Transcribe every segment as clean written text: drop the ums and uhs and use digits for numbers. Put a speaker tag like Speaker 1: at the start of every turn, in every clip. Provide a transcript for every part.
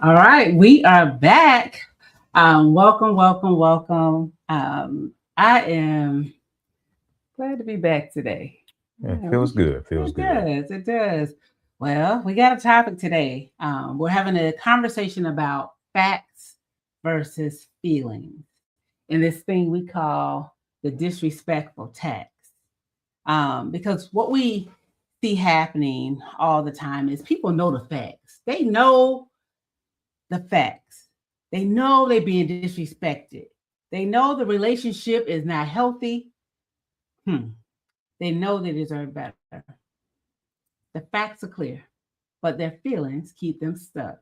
Speaker 1: All right, we are back. Welcome, welcome, welcome. I am glad to be back today.
Speaker 2: It feels good. Feels
Speaker 1: It
Speaker 2: good.
Speaker 1: does, it does. Well, we got a topic today. We're having a conversation about facts versus feelings in this thing we call the disrespectful tax. Because what we see happening all the time is people know the facts. They know the facts. They know they're being disrespected. They know the relationship is not healthy. Hmm. They know they deserve better. The facts are clear, but their feelings keep them stuck.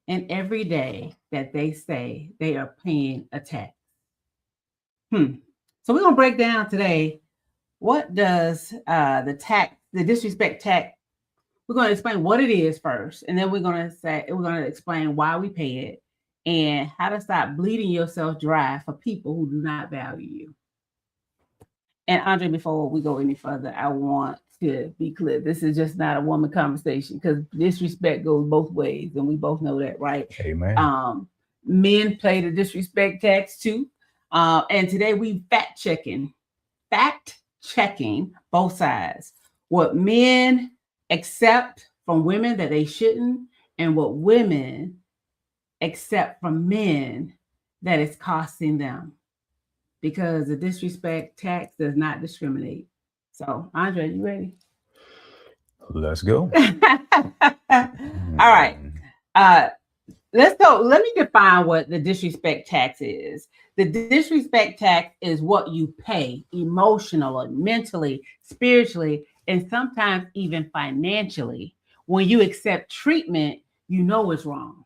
Speaker 1: And every day that they say they are paying a tax. Hmm. So we're gonna break down today what does the disrespect tax. We're going to explain what it is first, and then we're going to explain why we pay it and how to stop bleeding yourself dry for people who do not value you. And Andre, before we go any further, I want to be clear: this is just not a woman conversation because disrespect goes both ways, and we both know that, right?
Speaker 2: Amen.
Speaker 1: Um, Men play the disrespect tax too, and today we fact checking both sides. What men accept from women that they shouldn't, and what women accept from men that is costing them. Because the disrespect tax does not discriminate. So, Andre, you ready?
Speaker 2: Let's go.
Speaker 1: All right.
Speaker 2: Mm,
Speaker 1: Uh, let's go. Let me define what the disrespect tax is. The disrespect tax is what you pay emotionally, mentally, spiritually, and sometimes even financially when you accept treatment you know is wrong.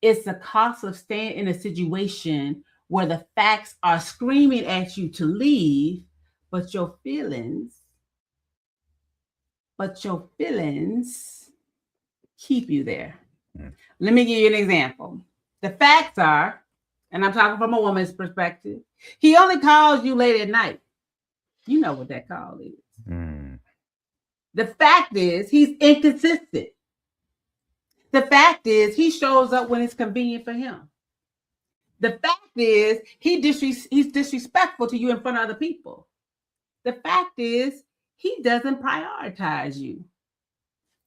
Speaker 1: It's the cost of staying in a situation where the facts are screaming at you to leave, but your feelings keep you there.
Speaker 2: mm.
Speaker 1: Let me give you an example. The facts are, and I'm talking from a woman's perspective, he only calls you late at night. You know what that call is.
Speaker 2: Mm.
Speaker 1: The fact is, he's inconsistent. The fact is, he shows up when it's convenient for him. The fact is, he's disrespectful to you in front of other people. The fact is, he doesn't prioritize you.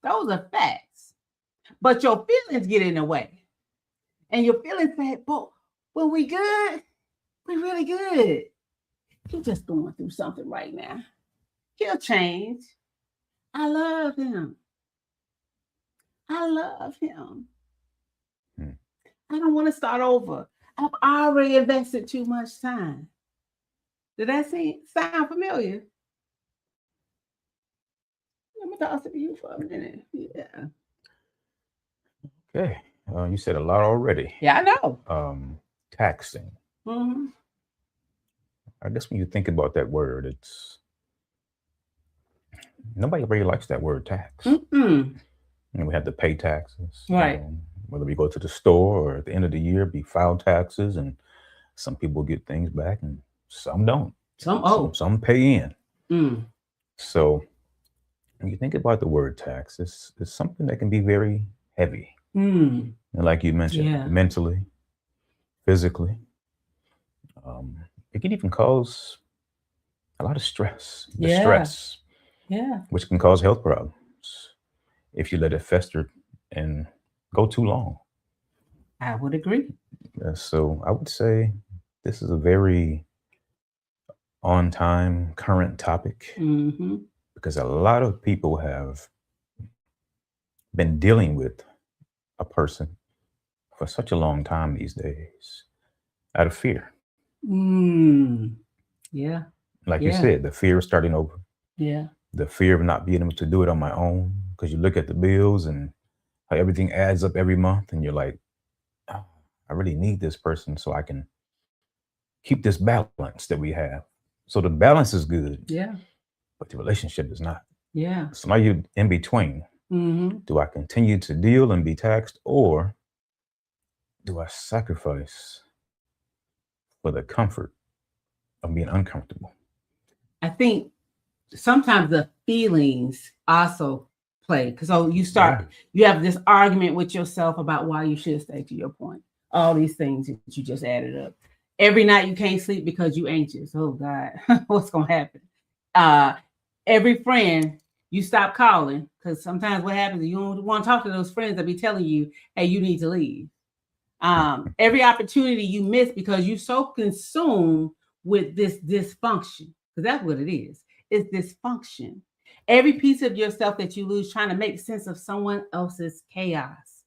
Speaker 1: Those are facts. But your feelings get in the way. And your feelings say, but when we good, we really good. He's just going through something right now. He'll change. I love him. I love him.
Speaker 2: Mm.
Speaker 1: I don't want to start over. I've already invested too much time. Did that sound familiar? Let me toss it to you for a minute. Yeah.
Speaker 2: Okay. You said a lot already.
Speaker 1: Yeah, I know.
Speaker 2: Taxing.
Speaker 1: Mm-hmm.
Speaker 2: I guess when you think about that word, it's nobody really likes that word tax.
Speaker 1: Mm-mm.
Speaker 2: And we have to pay taxes.
Speaker 1: Right.
Speaker 2: Whether we go to the store or at the end of the year, we file taxes, and some people get things back, and some don't. Some pay in.
Speaker 1: Mm.
Speaker 2: So when you think about the word tax, it's something that can be very heavy.
Speaker 1: Mm.
Speaker 2: And like you mentioned,
Speaker 1: Yeah.
Speaker 2: mentally, physically, um, it can even cause a lot of stress,
Speaker 1: Yeah.
Speaker 2: distress,
Speaker 1: Yeah.
Speaker 2: which can cause health problems if you let it fester and go too long.
Speaker 1: I would agree.
Speaker 2: So I would say this is a very on time, current topic
Speaker 1: Mm-hmm.
Speaker 2: because a lot of people have been dealing with a person for such a long time these days out of fear.
Speaker 1: Mm. Yeah.
Speaker 2: Like you
Speaker 1: Yeah.
Speaker 2: said, the fear of starting over,
Speaker 1: Yeah.
Speaker 2: the fear of not being able to do it on my own because you look at the bills and how everything adds up every month and you're like, "Oh, I really need this person so I can keep this balance that we have." So the balance is good,
Speaker 1: Yeah.
Speaker 2: but the relationship is not.
Speaker 1: Yeah.
Speaker 2: So now you're in between.
Speaker 1: Mm-hmm.
Speaker 2: Do I continue to deal and be taxed, or do I sacrifice for the comfort of being uncomfortable?
Speaker 1: I think sometimes the feelings also play. So you have this argument with yourself about why you should stay, to your point. All these things that you just added up. Every night you can't sleep because you anxious. Oh God, what's gonna happen? Every friend you stop calling because sometimes what happens is you don't want to talk to those friends that be telling you, hey, you need to leave. Every opportunity you miss because you're so consumed with this dysfunction, because that's what it is. It's dysfunction. Every piece of yourself that you lose trying to make sense of someone else's chaos,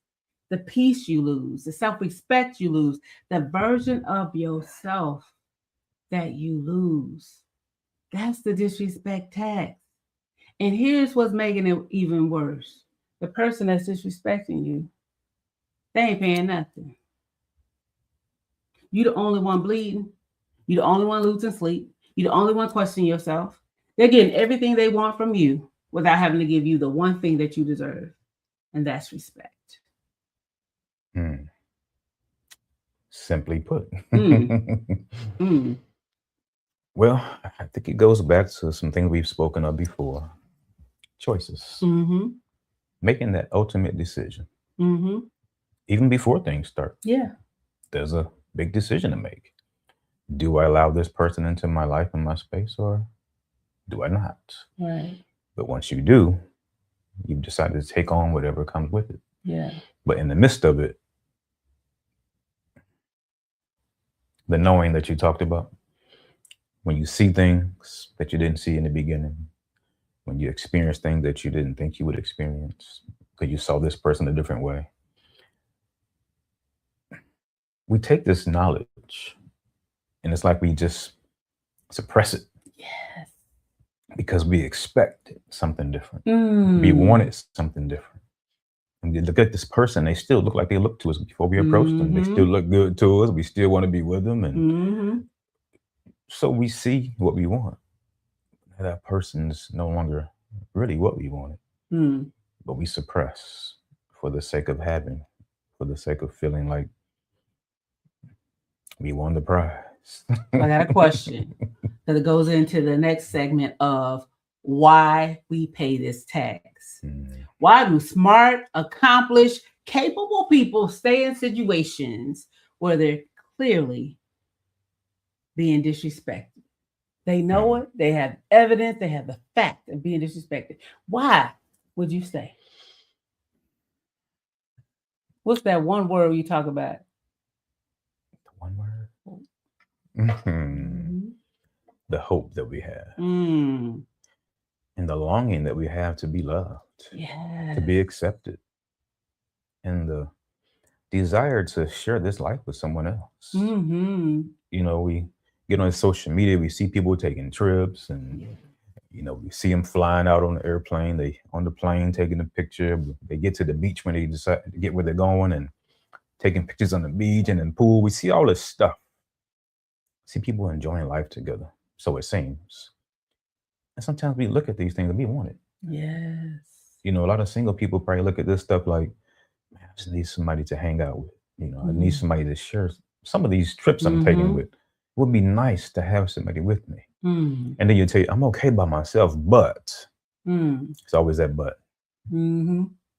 Speaker 1: the peace you lose, the self-respect you lose, the version of yourself that you lose. That's the disrespect tax. And here's what's making it even worse. The person that's disrespecting you, they ain't paying nothing. You the only one bleeding. You the only one losing sleep. You the only one questioning yourself. They're getting everything they want from you without having to give you the one thing that you deserve, and that's respect.
Speaker 2: Simply put. Well, I think it goes back to some things we've spoken of before. Choices. Making that ultimate decision. Even before things start.
Speaker 1: Yeah.
Speaker 2: There's a big decision to make. Do I allow this person into my life and my space, or do I not?
Speaker 1: Right.
Speaker 2: But once you do, you've decided to take on whatever comes with it.
Speaker 1: Yeah.
Speaker 2: But in the midst of it, the knowing that you talked about, when you see things that you didn't see in the beginning, when you experience things that you didn't think you would experience because you saw this person a different way, we take this knowledge and it's like we just suppress it.
Speaker 1: Yes.
Speaker 2: Because we expected something different. We wanted something different. And you look at this person, they still look like they looked to us before we approached them. They still look good to us. We still want to be with them. And so we see what we want. That person's no longer really what we wanted. But we suppress for the sake of having, for the sake of feeling like we won the prize.
Speaker 1: I got a question because it goes into the next segment of why we pay this tax. Why do smart, accomplished, capable people stay in situations where they're clearly being disrespected? They know it. They have evidence. They have the fact of being disrespected. Why would you stay? What's that one word you talk about?
Speaker 2: One word? The hope that we have. And the longing that we have to be loved.
Speaker 1: Yes.
Speaker 2: To be accepted. And the desire to share this life with someone else. You know, we get on social media, we see people taking trips and you know, we see them flying out on the airplane, they on the plane taking a picture, they get to the beach when they decide to get where they're going and taking pictures on the beach and in the pool. We see all this stuff. See people enjoying life together, so it seems. And sometimes we look at these things and we want it.
Speaker 1: Yes.
Speaker 2: You know, a lot of single people probably look at this stuff like, man, I just need somebody to hang out with. You know, I need somebody to share some of these trips I'm taking with. It would be nice to have somebody with me. And then you tell you, I'm okay by myself, but it's always that but.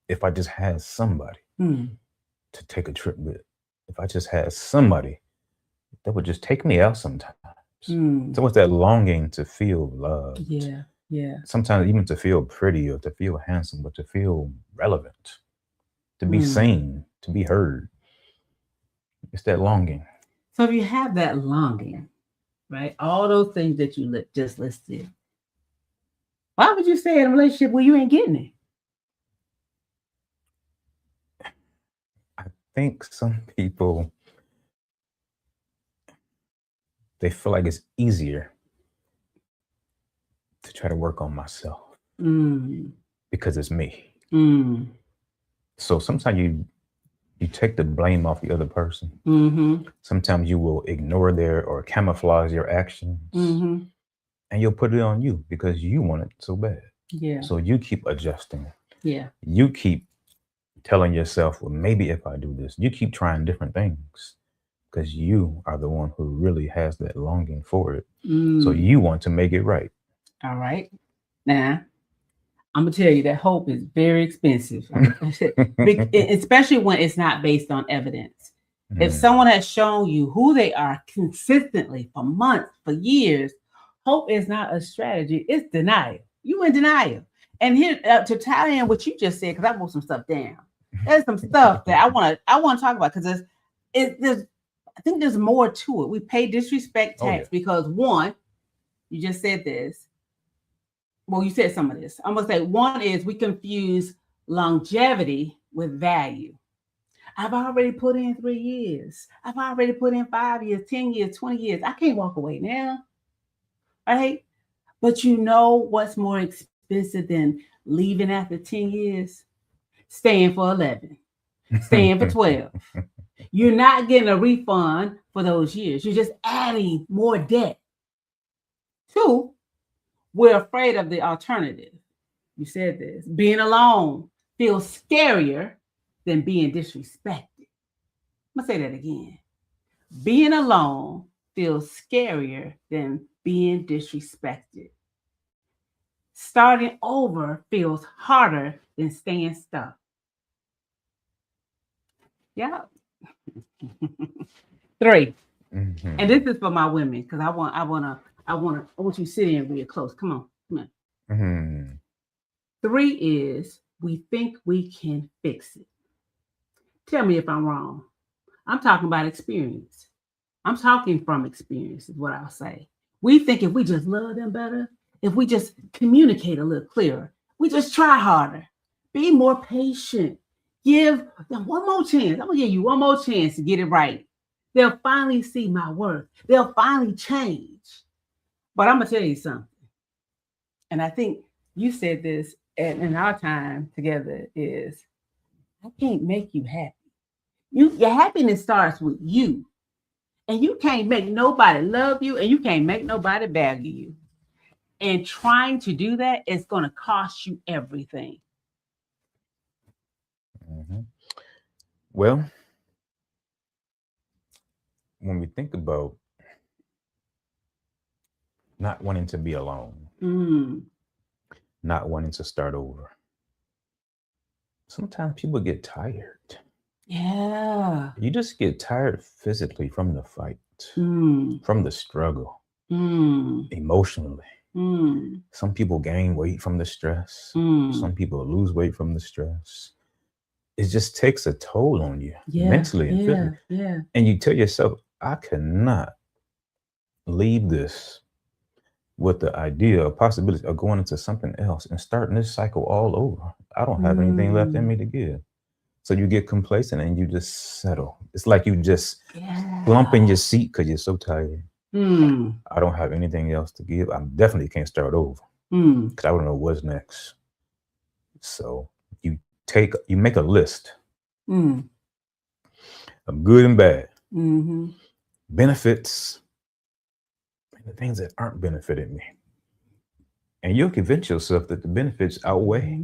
Speaker 2: If I just had somebody to take a trip with, if I just had somebody that would just take me out sometimes. So it's that longing to feel loved.
Speaker 1: Yeah, yeah.
Speaker 2: Sometimes even to feel pretty or to feel handsome, but to feel relevant, to be seen, to be heard. It's that longing.
Speaker 1: So if you have that longing, right, all those things that you just listed, why would you stay in a relationship where you ain't getting it?
Speaker 2: I think some people, they feel like it's easier to try to work on myself because it's me. So sometimes you take the blame off the other person. Sometimes you will ignore their or camouflage your actions and you'll put it on you because you want it so bad.
Speaker 1: Yeah.
Speaker 2: So you keep adjusting.
Speaker 1: Yeah.
Speaker 2: You keep telling yourself, well, maybe if I do this, you keep trying different things because you are the one who really has that longing for it. So you want to make it right.
Speaker 1: All right. Now, I'm gonna tell you that hope is very expensive, especially when it's not based on evidence. If someone has shown you who they are consistently for months, for years, hope is not a strategy, it's denial. You in denial. And here to tie in what you just said, because I wrote some stuff down. There's some stuff that I want to talk about because there's I think there's more to it. We pay disrespect tax because one, you just said this. Well, you said some of this. I'm gonna say one is we confuse longevity with value. I've already put in 3 years. I've already put in 5 years, 10 years, 20 years. I can't walk away now. Right? But you know what's more expensive than leaving after 10 years? Staying for 11, staying for 12. You're not getting a refund for those years. You're just adding more debt. Two, we're afraid of the alternative. You said this. Being alone feels scarier than being disrespected. I'm going to say that again. Being alone feels scarier than being disrespected. Starting over feels harder than staying stuck. Yeah. 3. And this is for my women because I want you to sit in real close. Come on. 3 is we think we can fix it. Tell me if I'm wrong. I'm talking about experience. I'm talking from experience is what I'll say. We think if we just love them better, if we just communicate a little clearer, we just try harder, be more patient, give them one more chance. I'm gonna give you one more chance to get it right. They'll finally see my worth. They'll finally change. But I'm gonna tell you something. And I think you said this in our time together is I can't make you happy. Your happiness starts with you. And you can't make nobody love you and you can't make nobody value you. And trying to do that is going to cost you everything.
Speaker 2: Well, when we think about not wanting to be alone, not wanting to start over, sometimes people get tired.
Speaker 1: Yeah.
Speaker 2: You just get tired physically from the fight, from the struggle, emotionally. Some people gain weight from the stress. Some people lose weight from the stress. It just takes a toll on you mentally and physically.
Speaker 1: Yeah.
Speaker 2: And you tell yourself, I cannot leave this with the idea or possibility of going into something else and starting this cycle all over. I don't have anything left in me to give. So you get complacent and you just settle. It's like you just slump in your seat because you're so tired. I don't have anything else to give. I definitely can't start over because I don't know what's next. So you make a list of good and bad, benefits, and the things that aren't benefiting me. And you'll convince yourself that the benefits outweigh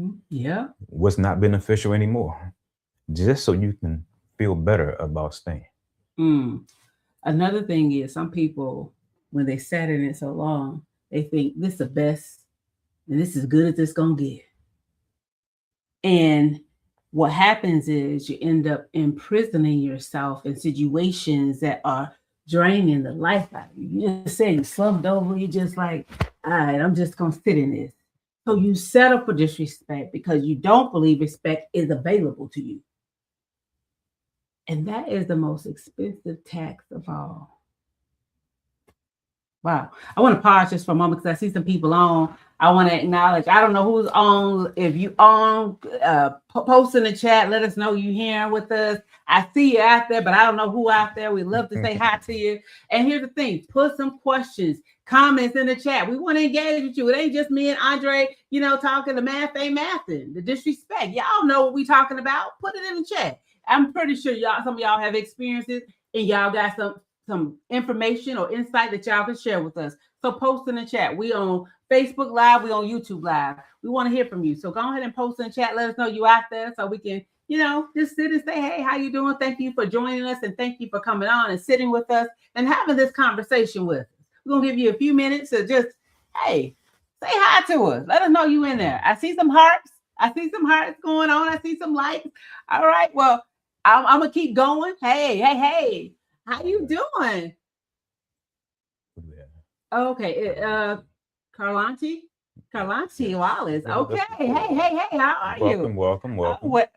Speaker 2: what's not beneficial anymore, just so you can feel better about staying.
Speaker 1: Another thing is some people, when they sat in it so long, they think this is the best and this is as good as it's going to get. And what happens is you end up imprisoning yourself in situations that are draining the life out of you. You just say you slumped over, you just like, all right, I'm just going to sit in this. So you settle for disrespect because you don't believe respect is available to you. And that is the most expensive tax of all. Wow. I want to pause just for a moment because I see some people on. I want to acknowledge, I don't know who's on. If you on, post in the chat, let us know you here with us. I see you out there, but I don't know who out there. We'd love to say hi to you. And here's the thing, put some questions, comments in the chat. We want to engage with you. It ain't just me and Andre, talking the math ain't mathing, the disrespect. Y'all know what we talking about. Put it in the chat. I'm pretty sure some of y'all have experiences and y'all got some information or insight that y'all can share with us. So post in the chat. We on Facebook Live, we on YouTube Live. We want to hear from you. So go ahead and post in the chat. Let us know you out there so we can, just sit and say, hey, how you doing? Thank you for joining us and thank you for coming on and sitting with us and having this conversation with us. We're going to give you a few minutes to just, hey, Say hi to us. Let us know you in there. I see some hearts. I see some hearts going on. I see some likes. All right. Well, I'm gonna keep going. Hey. How you doing? Okay. Carlanti. Carlanti Wallace. Okay. Hey. How are you?
Speaker 2: Welcome.
Speaker 1: What?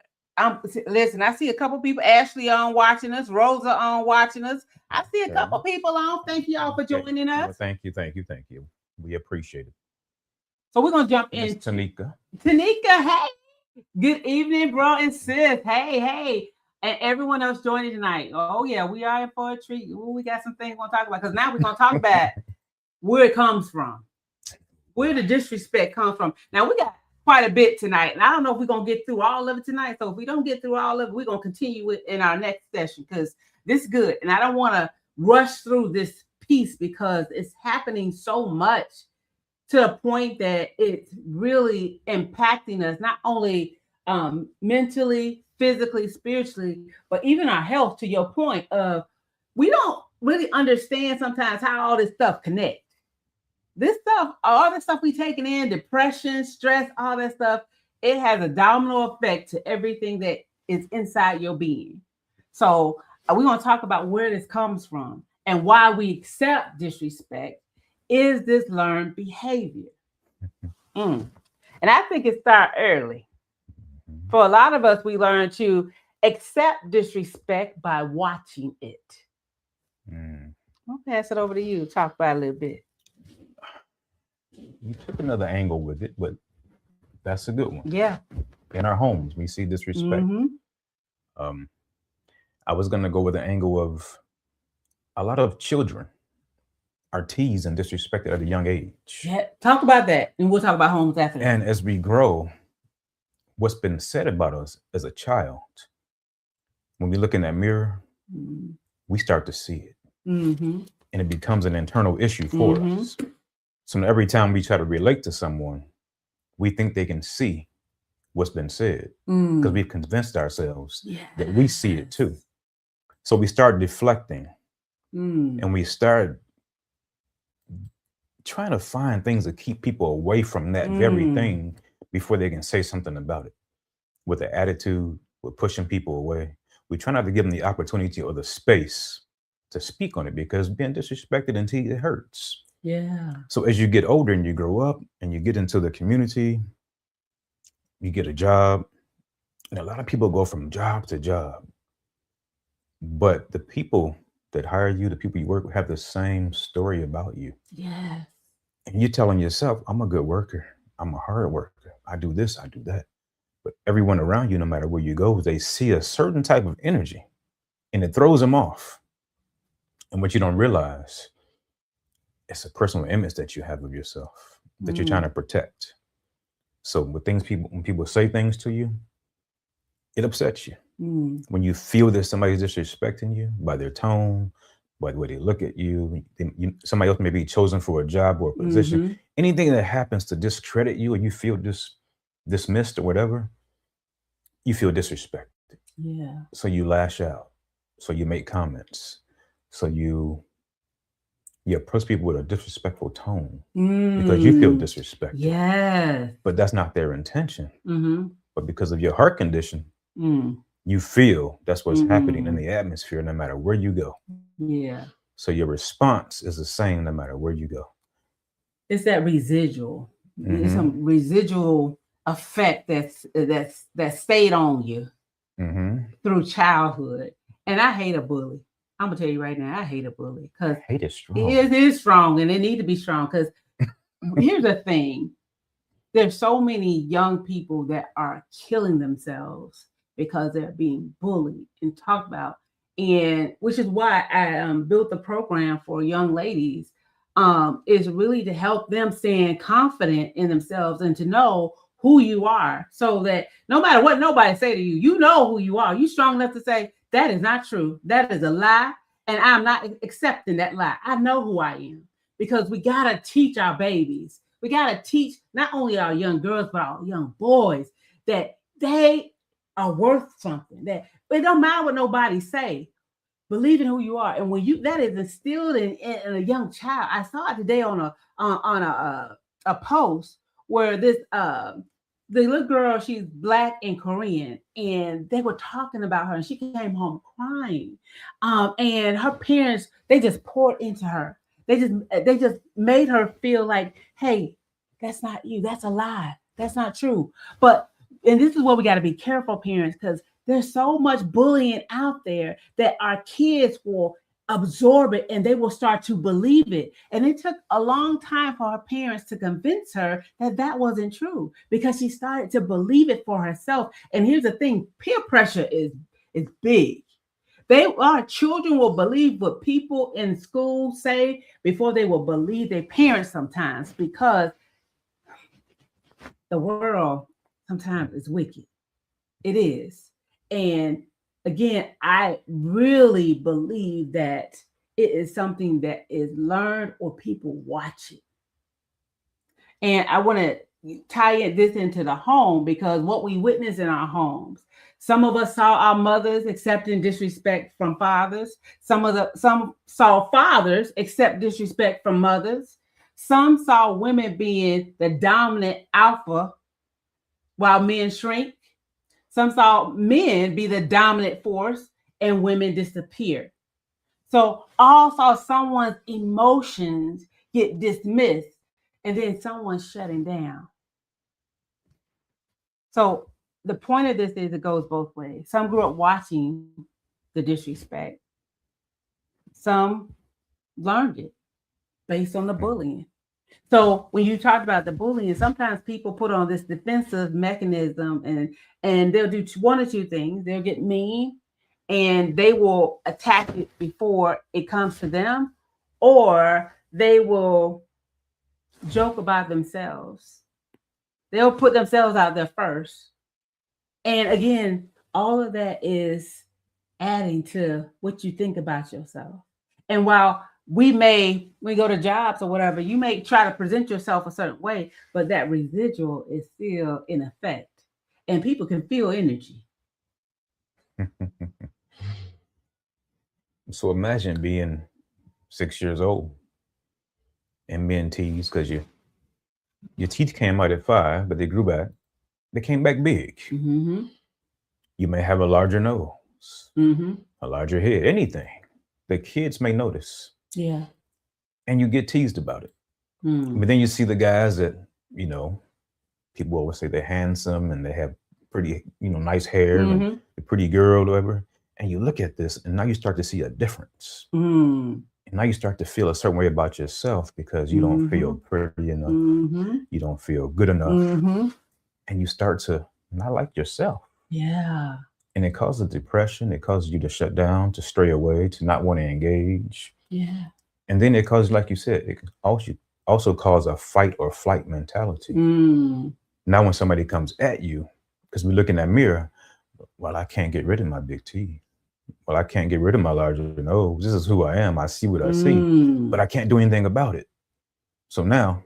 Speaker 1: Listen. I see a couple people. Ashley on watching us. Rosa on watching us. I see a couple people on. Thank you all for joining us.
Speaker 2: Well, thank you. We appreciate it.
Speaker 1: So we're gonna jump in.
Speaker 2: Tanika,
Speaker 1: hey. Good evening, bro and sis. Hey. And everyone else joining tonight. Oh, yeah, we are in for a treat. Ooh, we got some things we're going to talk about because now we're going to talk about where it comes from, where the disrespect comes from. Now, we got quite a bit tonight, and I don't know if we're going to get through all of it tonight. So if we don't get through all of it, we're going to continue it in our next session because this is good. And I don't want to rush through this piece because it's happening so much to a point that it's really impacting us, not only mentally, physically, spiritually, but even our health, to your point of we don't really understand sometimes how all this stuff connects. This stuff, all the stuff we taking in, depression, stress, all that stuff, it has a domino effect to everything that is inside your being. So we're going to talk about where this comes from and why we accept disrespect. Is this learned behavior? And I think it starts early. For a lot of us, we learn to accept disrespect by watching it. I'll pass it over to you. Talk about it a little bit.
Speaker 2: You took another angle with it, but that's a good one.
Speaker 1: Yeah.
Speaker 2: In our homes, we see disrespect. I was going to go with the angle of a lot of children are teased and disrespected at a young age.
Speaker 1: Yeah, talk about that, and we'll talk about homes after that.
Speaker 2: And as we grow, what's been said about us as a child, when we look in that mirror, we start to see it. And it becomes an internal issue for us. So every time we try to relate to someone, we think they can see what's been said because we've convinced ourselves that we see it too. So we start deflecting and we start trying to find things to keep people away from that very thing before they can say something about it. With the attitude, we're pushing people away. We try not to give them the opportunity or the space to speak on it because being disrespected until it hurts.
Speaker 1: Yeah.
Speaker 2: So as you get older and you grow up and you get into the community, you get a job, and a lot of people go from job to job. But the people that hire you, the people you work with, have the same story about you.
Speaker 1: Yes.
Speaker 2: And you're telling yourself, I'm a good worker. I'm a hard worker. I do this, I do that. But everyone around you, no matter where you go, they see a certain type of energy and it throws them off. And what you don't realize, it's a personal image that you have of yourself that you're trying to protect. So when people say things to you, it upsets you. When you feel that somebody's disrespecting you by their tone, by the way they look at you, somebody else may be chosen for a job or a position. Anything that happens to discredit you or you feel dismissed or whatever, you feel disrespected.
Speaker 1: Yeah.
Speaker 2: So you lash out. So you make comments. So you approach people with a disrespectful tone because you feel disrespected.
Speaker 1: Yes.
Speaker 2: But that's not their intention. But because of your heart condition, you feel that's what's happening in the atmosphere no matter where you go.
Speaker 1: Yeah.
Speaker 2: So your response is the same no matter where you go.
Speaker 1: It's that residual. There's some residual effect that stayed on you through childhood. And I hate a bully. I'm gonna tell you right now, I hate a bully because
Speaker 2: hate is strong.
Speaker 1: It is strong, and it needs to be strong. Because here's the thing: there's so many young people that are killing themselves because they're being bullied and talked about, and which is why I built the program for young ladies. Is really to help them stand confident in themselves and to know who you are, so that no matter what nobody say to you, you know who you are. You strong enough to say, that is not true. That is a lie. And I'm not accepting that lie. I know who I am, because we got to teach our babies. We got to teach not only our young girls, but our young boys that they are worth something, that it don't matter what nobody say. Believe in who you are. And when that is instilled in a young child, I saw it today on a a post where the little girl, she's Black and Korean, and they were talking about her, and she came home crying. And her parents, they just poured into her. They just made her feel like, hey, that's not you. That's a lie. That's not true. But and this is where we got to be careful, parents, because there's so much bullying out there that our kids will absorb it and they will start to believe it. And it took a long time for her parents to convince her that that wasn't true, because she started to believe it for herself. And here's the thing, peer pressure is big. Our children will believe what people in school say before they will believe their parents sometimes, because the world sometimes is wicked. It is. And again, I really believe that it is something that is learned or people watch it. And I want to tie this into the home, because what we witness in our homes. Some of us saw our mothers accepting disrespect from fathers. Some saw fathers accept disrespect from mothers. Some saw women being the dominant alpha while men shrink. Some saw men be the dominant force and women disappear. So all saw someone's emotions get dismissed and then someone shutting down. So the point of this is it goes both ways. Some grew up watching the disrespect. Some learned it based on the bullying. So when you talked about the bullying, sometimes people put on this defensive mechanism and they'll do one or two things. They'll get mean and they will attack it before it comes to them, or they will joke about themselves. They'll put themselves out there first. And again, all of that is adding to what you think about yourself. And while we go to jobs or whatever, you may try to present yourself a certain way, but that residual is still in effect. And people can feel energy.
Speaker 2: So imagine being 6 years old and being teased because your teeth came out at 5, but they grew back. They came back big.
Speaker 1: Mm-hmm.
Speaker 2: You may have a larger nose,
Speaker 1: mm-hmm.
Speaker 2: a larger head, anything. The kids may notice.
Speaker 1: Yeah.
Speaker 2: And you get teased about it.
Speaker 1: Mm.
Speaker 2: But then you see the guys that, people always say they're handsome and they have pretty, nice hair,
Speaker 1: mm-hmm.
Speaker 2: and a pretty girl or whatever. And you look at this and now you start to see a difference.
Speaker 1: Mm.
Speaker 2: And now you start to feel a certain way about yourself because you don't feel pretty enough.
Speaker 1: Mm-hmm.
Speaker 2: You don't feel good enough.
Speaker 1: Mm-hmm.
Speaker 2: And you start to not like yourself.
Speaker 1: Yeah.
Speaker 2: And it causes depression. It causes you to shut down, to stray away, to not want to engage.
Speaker 1: Yeah.
Speaker 2: And then it causes, like you said, it also causes a fight or flight mentality.
Speaker 1: Mm.
Speaker 2: Now when somebody comes at you, because we look in that mirror, well, I can't get rid of my big teeth. Well, I can't get rid of my larger nose. This is who I am. I see what I see, but I can't do anything about it. So now,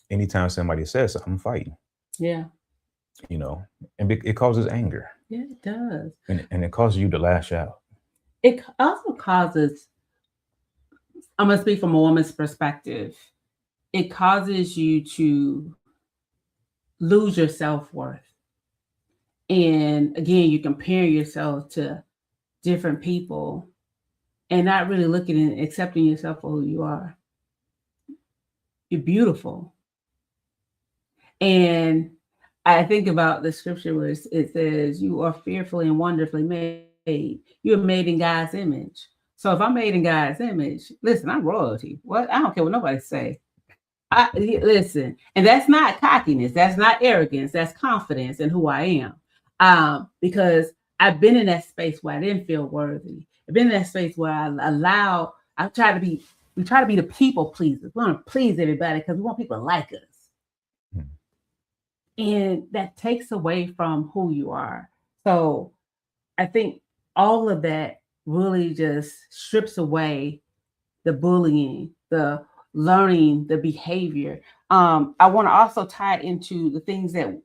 Speaker 2: anytime somebody says something, I'm fighting.
Speaker 1: Yeah.
Speaker 2: And it causes anger.
Speaker 1: Yeah, it does.
Speaker 2: And it causes you to lash out.
Speaker 1: It also causes, I'm going to speak from a woman's perspective, it causes you to lose your self-worth. And again, you compare yourself to different people and not really looking and accepting yourself for who you are. You're beautiful. And I think about the scripture where it says, you are fearfully and wonderfully made. You're made in God's image. So if I'm made in God's image, listen, I'm royalty. What? I don't care what nobody say. Listen, and that's not cockiness. That's not arrogance. That's confidence in who I am. Because I've been in that space where I didn't feel worthy. I've been in that space where we try to be the people pleasers. We want to please everybody because we want people to like us. And that takes away from who you are. So I think all of that really just strips away the bullying, the learning, the behavior. I want to also tie it into the things that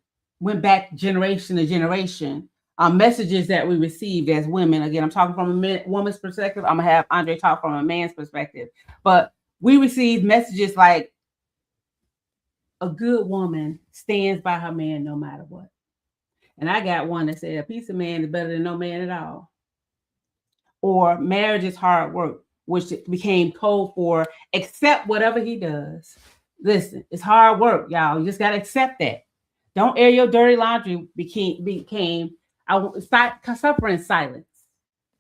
Speaker 1: went back generation to generation, messages that we received as women. Again, I'm talking from a woman's perspective. I'm going to have Andre talk from a man's perspective. But we received messages like, a good woman stands by her man no matter what. And I got one that said a piece of man is better than no man at all. Or marriage is hard work, which became code for accept whatever he does. Listen, it's hard work, y'all. You just got to accept that. Don't air your dirty laundry became I suffer in silence.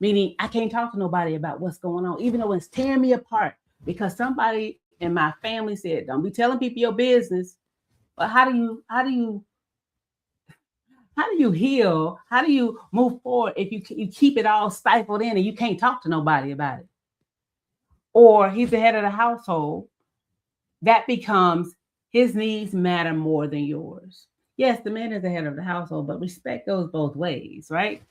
Speaker 1: Meaning I can't talk to nobody about what's going on, even though it's tearing me apart because somebody in my family said, don't be telling people your business. But how do you heal? How do you move forward if you keep it all stifled in and you can't talk to nobody about it? Or he's the head of the household. That becomes his needs matter more than yours. Yes, the man is the head of the household, but respect goes both ways, right?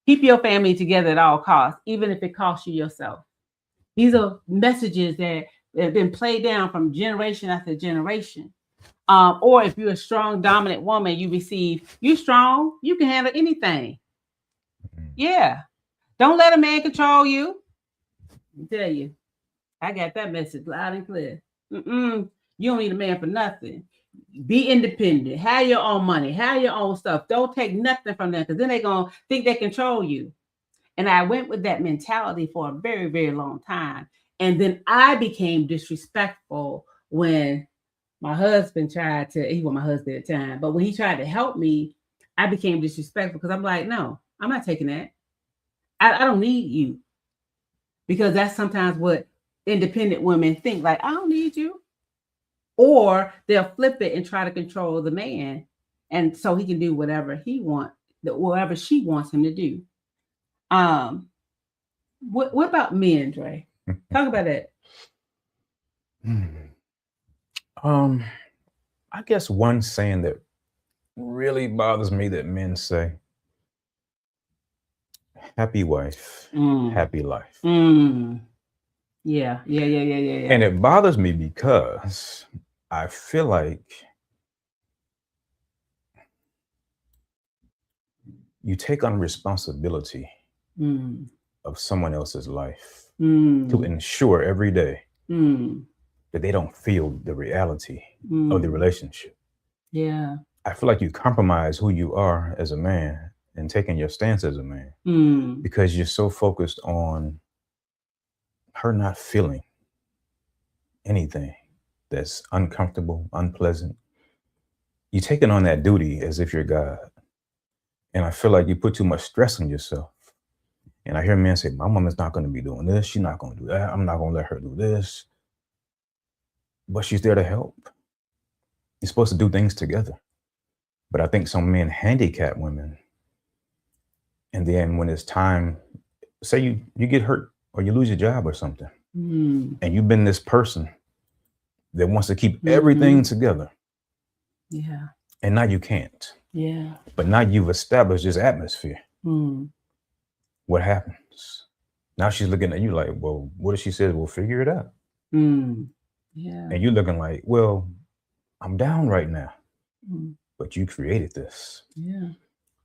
Speaker 1: Keep your family together at all costs, even if it costs you yourself. These are messages that have been played down from generation after generation. Or if you're a strong, dominant woman, you receive, you strong, you can handle anything. Yeah. Don't let a man control you. I tell you, I got that message loud and clear. You don't need a man for nothing. Be independent. Have your own money. Have your own stuff. Don't take nothing from them because then they're going to think they control you. And I went with that mentality for a very, very long time. And then I became disrespectful when my husband tried to, he was my husband at the time, but when he tried to help me, I became disrespectful because I'm like, no, I'm not taking that. I don't need you. Because that's sometimes what independent women think, like, I don't need you. Or they'll flip it and try to control the man. And so he can do whatever he wants, whatever she wants him to do. What about men, Dre? Talk about that.
Speaker 2: I guess one saying that really bothers me that men say, happy wife, happy life.
Speaker 1: Yeah.
Speaker 2: And it bothers me because I feel like you take on responsibility of someone else's life to ensure every day that they don't feel the reality of the relationship.
Speaker 1: Yeah.
Speaker 2: I feel like you compromise who you are as a man and taking your stance as a man because you're so focused on her not feeling anything that's uncomfortable, unpleasant. You're taking on that duty as if you're God. And I feel like you put too much stress on yourself. And I hear men say, my woman's not going to be doing this. She's not going to do that. I'm not going to let her do this. But she's there to help. You're supposed to do things together. But I think some men handicap women. And then when it's time, say you get hurt or you lose your job or something, and you've been this person that wants to keep everything together.
Speaker 1: Yeah.
Speaker 2: And now you can't.
Speaker 1: Yeah.
Speaker 2: But now you've established this atmosphere. What happens? Now she's looking at you like, well, what if she says, we'll figure it out?
Speaker 1: Yeah.
Speaker 2: And you're looking like, well, I'm down right now. But you created this.
Speaker 1: Yeah.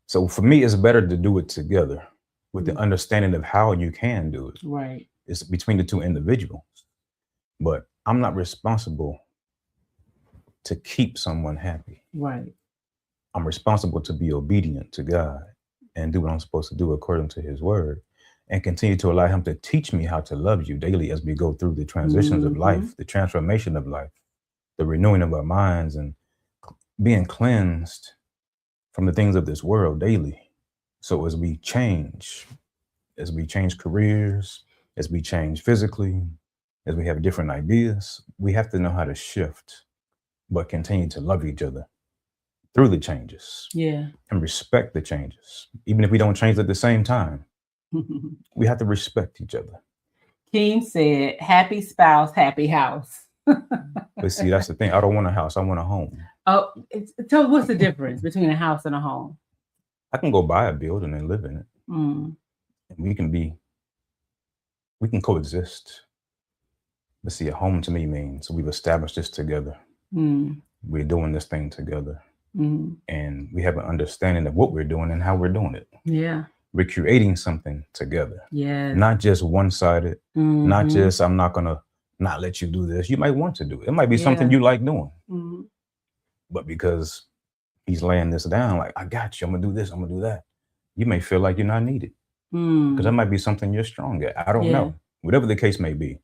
Speaker 2: So for me, it's better to do it together with the understanding of how you can do it.
Speaker 1: Right.
Speaker 2: It's between the two individuals. But I'm not responsible to keep someone happy.
Speaker 1: Right.
Speaker 2: I'm responsible to be obedient to God and do what I'm supposed to do according to his word and continue to allow him to teach me how to love you daily as we go through the transitions of life, the transformation of life, the renewing of our minds and being cleansed from the things of this world daily. So as we change careers, as we change physically, as we have different ideas, we have to know how to shift, but continue to love each other through the changes.
Speaker 1: Yeah.
Speaker 2: And respect the changes. Even if we don't change at the same time, we have to respect each other.
Speaker 1: Keem said, happy spouse, happy house.
Speaker 2: But see, that's the thing. I don't want a house. I want a home.
Speaker 1: Oh, so what's the difference between a house and a home?
Speaker 2: I can go buy a building and live in it. And we can coexist. But see, a home to me means we've established this together. We're doing this thing together. And we have an understanding of what we're doing and how we're doing it.
Speaker 1: Yeah.
Speaker 2: We're creating something together.
Speaker 1: Yeah.
Speaker 2: Not just one-sided, not just, I'm not going to not let you do this. You might want to do it. It might be something you like doing. But because he's laying this down, like, I got you, I'm gonna do this, I'm gonna do that, you may feel like you're not needed. Because that might be something you're strong at. I don't know. Whatever the case may be.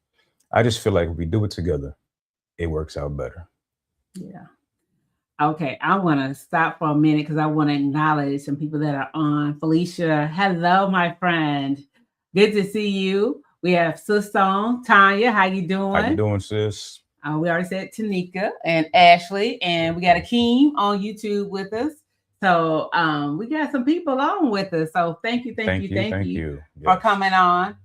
Speaker 2: I just feel like if we do it together, it works out better.
Speaker 1: Yeah. Okay, I want to stop for a minute because I want to acknowledge some people that are on. Felicia, hello, my friend. Good to see you. We have Sis on. Tanya, how you doing?
Speaker 2: How you doing, sis?
Speaker 1: We already said Tanika and Ashley, and we got Akeem on YouTube with us. So we got some people on with us. So thank you for coming on.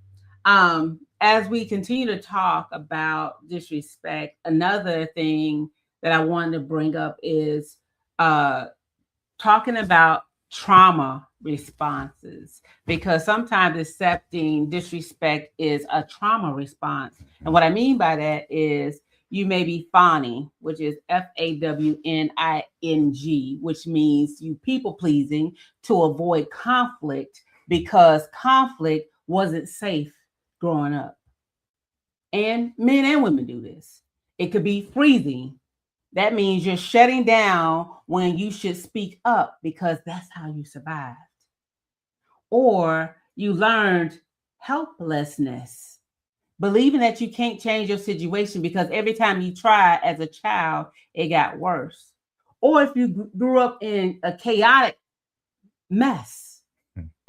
Speaker 1: As we continue to talk about disrespect, another thing that I wanted to bring up is talking about trauma responses, because sometimes accepting disrespect is a trauma response. And what I mean by that is you may be fawning, which is FAWNING, which means you people pleasing to avoid conflict because conflict wasn't safe growing up. And men and women do this. It could be freezing. That means you're shutting down when you should speak up because that's how you survived. Or you learned helplessness, believing that you can't change your situation because every time you try as a child, it got worse. Or if you grew up in a chaotic mess,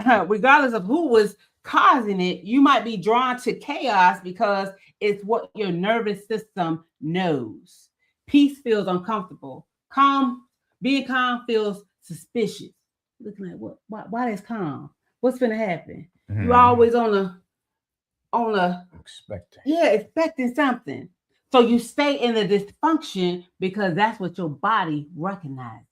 Speaker 1: regardless of who was causing it, you might be drawn to chaos because it's what your nervous system knows. Peace feels uncomfortable. Being calm feels suspicious. Looking at what? Why is calm? What's gonna happen? You're always on a expecting something. So you stay in the dysfunction because that's what your body recognizes.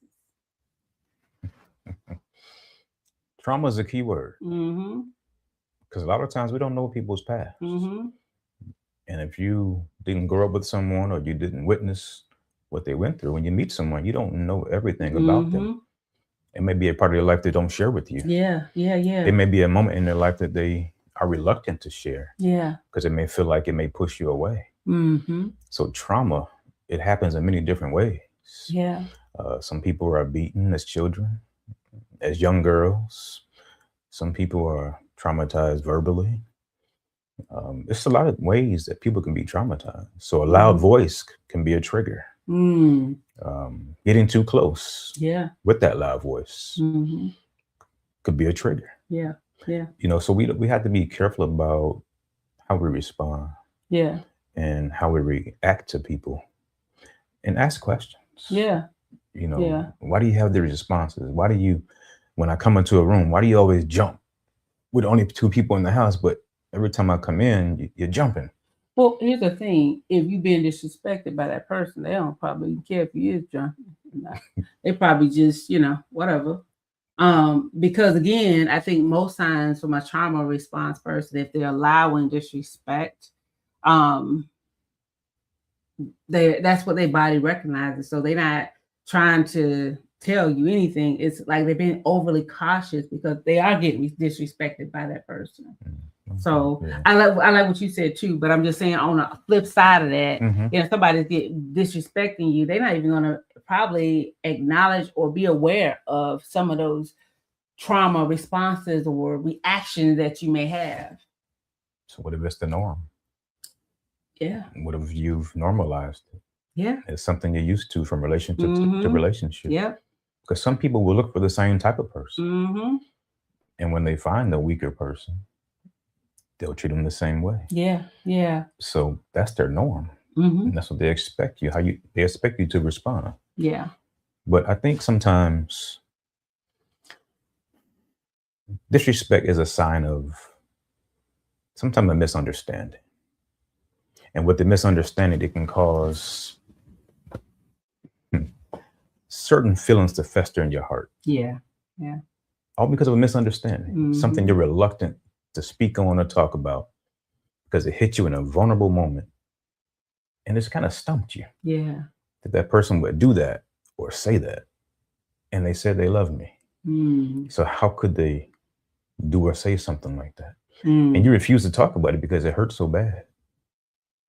Speaker 2: Trauma is a key word. Because a lot of times we don't know people's past. And if you didn't grow up with someone or you didn't witness what they went through, when you meet someone, you don't know everything about them. It may be a part of their life they don't share with you.
Speaker 1: Yeah.
Speaker 2: It may be a moment in their life that they are reluctant to share.
Speaker 1: Yeah.
Speaker 2: Because it may feel like it may push you away. So trauma, it happens in many different ways.
Speaker 1: Yeah.
Speaker 2: Some people are beaten as children, as young girls. Some people are traumatized verbally. There's a lot of ways that people can be traumatized. So a loud voice can be a trigger. Getting too close with that loud voice could be a trigger.
Speaker 1: Yeah.
Speaker 2: You know, so we have to be careful about how we respond.
Speaker 1: Yeah.
Speaker 2: And how we react to people and ask questions.
Speaker 1: Yeah.
Speaker 2: You know, why do you have the responses? Why do you, when I come into a room, why do you always jump with only 2 people in the house, but every time I come in, you're jumping?
Speaker 1: Well, here's the thing. If you're being disrespected by that person, they don't probably care if you is jumping. They probably just, whatever. Because again, I think most times from a trauma response person, if they're allowing disrespect, that's what their body recognizes. So they're not trying to tell you anything. It's like they're being overly cautious because they are getting disrespected by that person. So I like what you said too, but I'm just saying on the flip side of that, if somebody's disrespecting you, they're not even gonna probably acknowledge or be aware of some of those trauma responses or reactions that you may have.
Speaker 2: So what if it's the norm?
Speaker 1: Yeah.
Speaker 2: What if you've normalized it?
Speaker 1: Yeah.
Speaker 2: It's something you're used to from relationship to relationship.
Speaker 1: Yeah.
Speaker 2: Because some people will look for the same type of person. And when they find a weaker person, they'll treat them the same way.
Speaker 1: Yeah. Yeah.
Speaker 2: So that's their norm. And that's what they expect you, they expect you to respond.
Speaker 1: Yeah.
Speaker 2: But I think sometimes disrespect is a sign of sometimes a misunderstanding. And with the misunderstanding, it can cause certain feelings to fester in your heart.
Speaker 1: Yeah. Yeah.
Speaker 2: All because of a misunderstanding, something you're reluctant to speak on or talk about because it hit you in a vulnerable moment. And it's kind of stumped you.
Speaker 1: Yeah.
Speaker 2: That person would do that or say that. And they said they love me. So how could they do or say something like that? And you refuse to talk about it because it hurts so bad.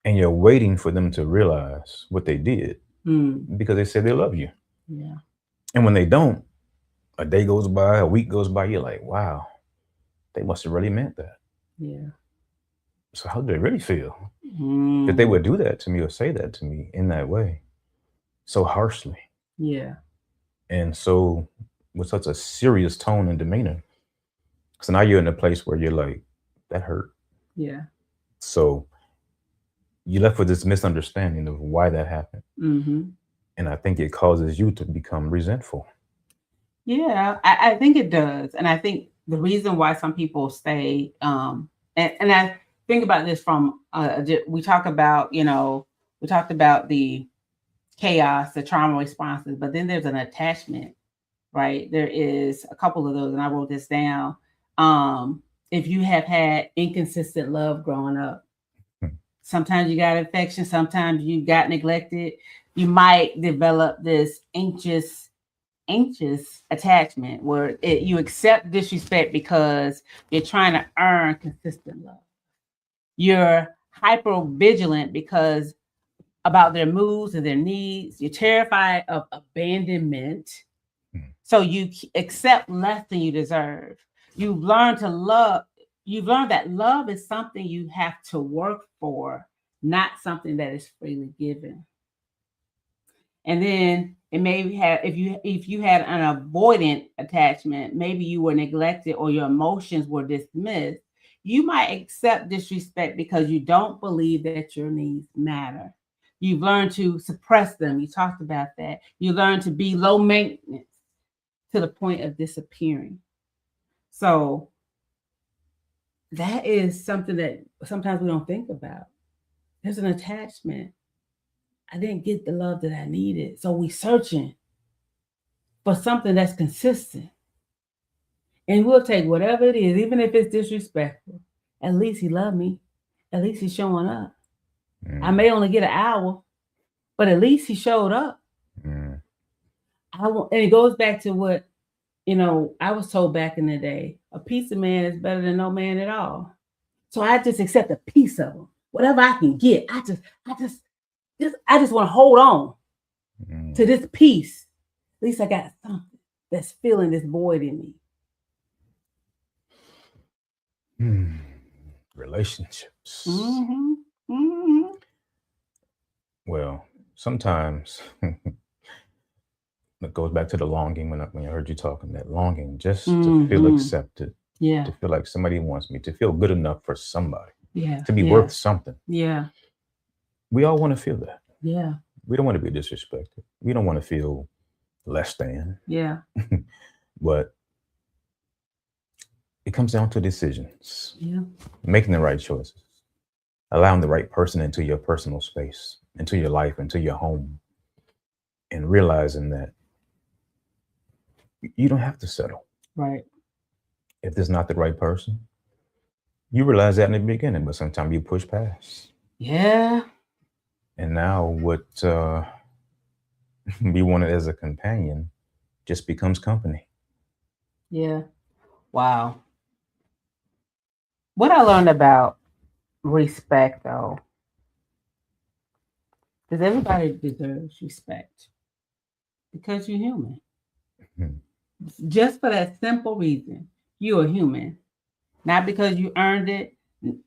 Speaker 2: And you're waiting for them to realize what they did because they said they love you.
Speaker 1: Yeah.
Speaker 2: And when they don't, a day goes by, a week goes by, you're like, wow, they must have really meant that.
Speaker 1: Yeah.
Speaker 2: So how do they really feel that they would do that to me or say that to me in that way so harshly?
Speaker 1: Yeah.
Speaker 2: And so with such a serious tone and demeanor. So now you're in a place where you're like, that hurt.
Speaker 1: Yeah.
Speaker 2: So you're left with this misunderstanding of why that happened.
Speaker 1: Mm-hmm.
Speaker 2: And I think it causes you to become resentful.
Speaker 1: Yeah, I think it does. And I think the reason why some people stay, and I think about this from, we talk about, we talked about the chaos, the trauma responses, but then there's an attachment, right? There is a couple of those, and I wrote this down. If you have had inconsistent love growing up, sometimes you got affection, sometimes you got neglected, you might develop this anxious attachment where you accept disrespect because you're trying to earn consistent love. You're hyper vigilant because about their moods and their needs. You're terrified of abandonment. So you accept less than you deserve. You've learned to love. You've learned that love is something you have to work for, not something that is freely given. And then it may have, if you had an avoidant attachment, maybe you were neglected or your emotions were dismissed, you might accept disrespect because you don't believe that your needs matter. You've learned to suppress them. You talked about that. You learn to be low maintenance to the point of disappearing. So that is something that sometimes we don't think about. There's an attachment. I didn't get the love that I needed. So we searching for something that's consistent. And we'll take whatever it is, even if it's disrespectful. At least he loved me. At least he's showing up. I may only get an hour, but at least he showed up. And it goes back to what, I was told back in the day, a piece of man is better than no man at all. So I just accept a piece of him. Whatever I can get, I just want to hold on to this piece. At least I got something that's filling this void in me.
Speaker 2: Relationships.
Speaker 1: Mm-hmm. Mm-hmm.
Speaker 2: Well, sometimes it goes back to the longing when I heard you talking, that longing just to feel accepted.
Speaker 1: Yeah.
Speaker 2: To feel like somebody wants me, to feel good enough for somebody.
Speaker 1: Yeah.
Speaker 2: To be worth something.
Speaker 1: Yeah.
Speaker 2: We all want to feel that.
Speaker 1: Yeah.
Speaker 2: We don't want to be disrespected. We don't want to feel less than.
Speaker 1: Yeah.
Speaker 2: But it comes down to decisions.
Speaker 1: Yeah.
Speaker 2: Making the right choices. Allowing the right person into your personal space, into your life, into your home. And realizing that you don't have to settle.
Speaker 1: Right.
Speaker 2: If there's not the right person, you realize that in the beginning, but sometimes you push past.
Speaker 1: Yeah.
Speaker 2: And now what we wanted as a companion just becomes company.
Speaker 1: Yeah. Wow. What I learned about respect, though, because everybody deserves respect because you're human. Just for that simple reason, you're a human. Not because you earned it,